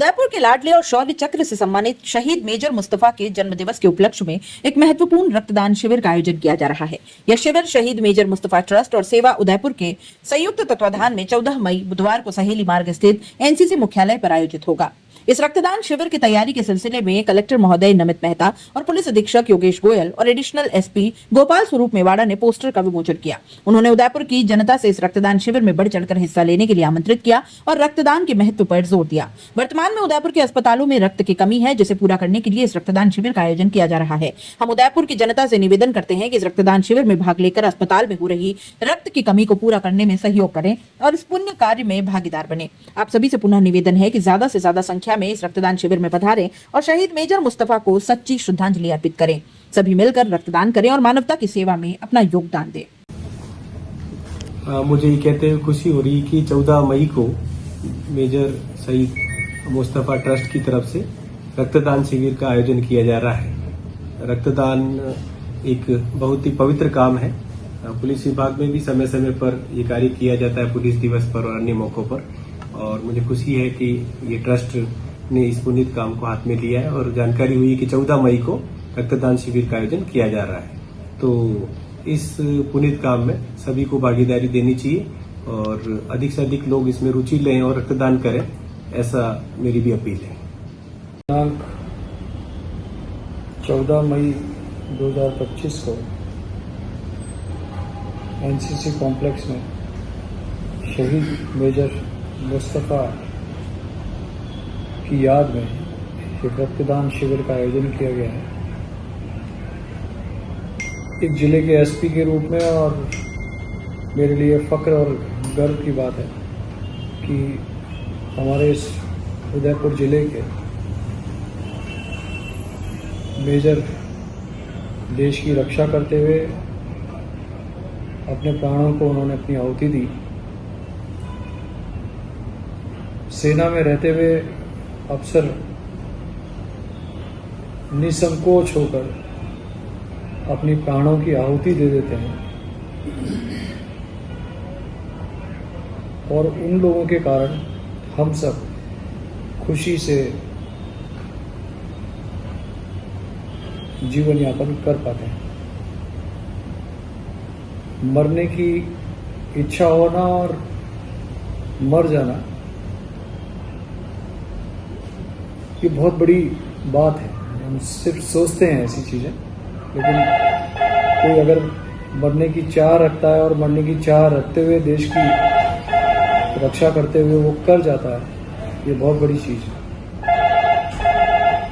उदयपुर के लाडले और शौर्य चक्र से सम्मानित शहीद मेजर मुस्तफा के जन्म दिवस के उपलक्ष्य में एक महत्वपूर्ण रक्तदान शिविर का आयोजन किया जा रहा है। यह शिविर शहीद मेजर मुस्तफा ट्रस्ट और सेवा उदयपुर के संयुक्त तत्वाधान में 14 मई बुधवार को सहेली मार्ग स्थित एनसीसी मुख्यालय पर आयोजित होगा। इस रक्तदान शिविर की तैयारी के सिलसिले में कलेक्टर महोदय नमित मेहता और पुलिस अधीक्षक योगेश गोयल और एडिशनल एसपी गोपाल स्वरूप मेवाड़ा ने पोस्टर का विमोचन किया। उन्होंने उदयपुर की जनता से इस रक्तदान शिविर में बढ़ चढ़कर हिस्सा लेने के लिए आमंत्रित किया और रक्तदान के महत्व पर जोर दिया। वर्तमान में उदयपुर के अस्पतालों में रक्त की कमी है, जिसे पूरा करने के लिए इस रक्तदान शिविर का आयोजन किया जा रहा है। हम उदयपुर की जनता से निवेदन करते हैं कि इस रक्तदान शिविर में भाग लेकर अस्पताल में हो रही रक्त की कमी को पूरा करने में सहयोग करें और इस पुण्य कार्य में भागीदार बने। आप सभी से पुनः निवेदन है कि ज्यादा से ज्यादा संख्या में इस रक्तदान शिविर में पधारें और शहीद मेजर मुस्तफा को सच्ची श्रद्धांजलि अर्पित करें। सभी मिलकर रक्तदान करें और मानवता की सेवा में अपना योगदान दें। मुझे ये कहते हुए खुशी हो रही कि 14 मई को मेजर शहीद मुस्तफा ट्रस्ट की तरफ से रक्तदान शिविर का आयोजन किया जा रहा है। रक्तदान एक बहुत ही पवित्र काम है। पुलिस विभाग में भी समय समय पर ये कार्य किया जाता है, पुलिस दिवस पर और अन्य मौकों पर। और मुझे खुशी है कि ये ट्रस्ट ने इस पुनीत काम को हाथ में लिया है और जानकारी हुई कि 14 मई को रक्तदान शिविर का आयोजन किया जा रहा है। तो इस पुनीत काम में सभी को भागीदारी देनी चाहिए और अधिक से अधिक लोग इसमें रुचि लें और रक्तदान करें, ऐसा मेरी भी अपील है। दिनांक 14 मई 2025 को एनसीसी कॉम्प्लेक्स में शहीद मेजर मुस्तफा की याद में एक रक्तदान शिविर का आयोजन किया गया है। एक जिले के एसपी के रूप में और मेरे लिए फक्र और गर्व की बात है कि हमारे इस उदयपुर जिले के मेजर देश की रक्षा करते हुए अपने प्राणों को उन्होंने अपनी आहुति दी। सेना में रहते हुए अफसर निसंकोच होकर अपनी प्राणों की आहुति दे देते हैं और उन लोगों के कारण हम सब खुशी से जीवन यापन कर पाते हैं। मरने की इच्छा होना और मर जाना ये बहुत बड़ी बात है। हम सिर्फ सोचते हैं ऐसी चीजें, लेकिन कोई अगर मरने की चाह रखता है और मरने की चाह रखते हुए देश की रक्षा करते हुए वो कर जाता है, ये बहुत बड़ी चीज है।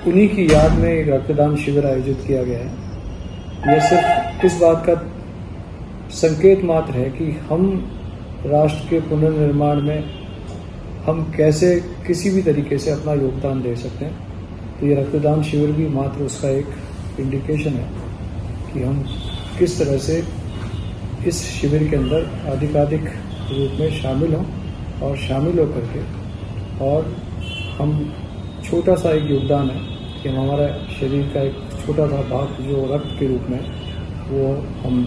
उन्हीं की याद में एक रक्तदान शिविर आयोजित किया गया है। यह सिर्फ इस बात का संकेत मात्र है कि हम राष्ट्र के पुनर्निर्माण में हम कैसे किसी भी तरीके से अपना योगदान दे सकते हैं। तो ये रक्तदान शिविर भी मात्र उसका एक इंडिकेशन है कि हम किस तरह से इस शिविर के अंदर अधिकाधिक रूप में शामिल हों और शामिल होकर के और हम छोटा सा एक योगदान है कि हम हमारा शरीर का एक छोटा सा भाग जो रक्त के रूप में वो हम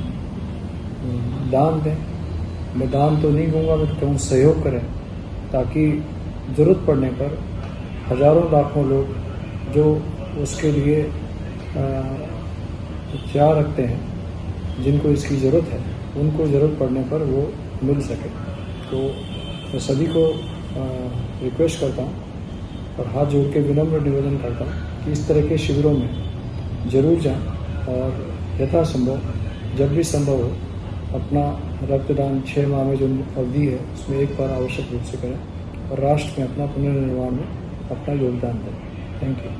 दान दें। मैं दान तो नहीं कहूँगा, मैं कहूँ सहयोग करें, ताकि ज़रूरत पड़ने पर हजारों लाखों लोग जो उसके लिए चाह रखते हैं, जिनको इसकी ज़रूरत है, उनको ज़रूरत पड़ने पर वो मिल सके। तो मैं सभी को रिक्वेस्ट करता हूँ और हाथ जोड़ के विनम्र निवेदन करता हूँ कि इस तरह के शिविरों में ज़रूर जाएं और यथासंभव जब भी संभव हो अपना रक्तदान 6 माह में जो अवधि है उसमें एक बार आवश्यक रूप से करें और राष्ट्र में अपना पुनर्निर्माण में अपना योगदान दें। Thank you.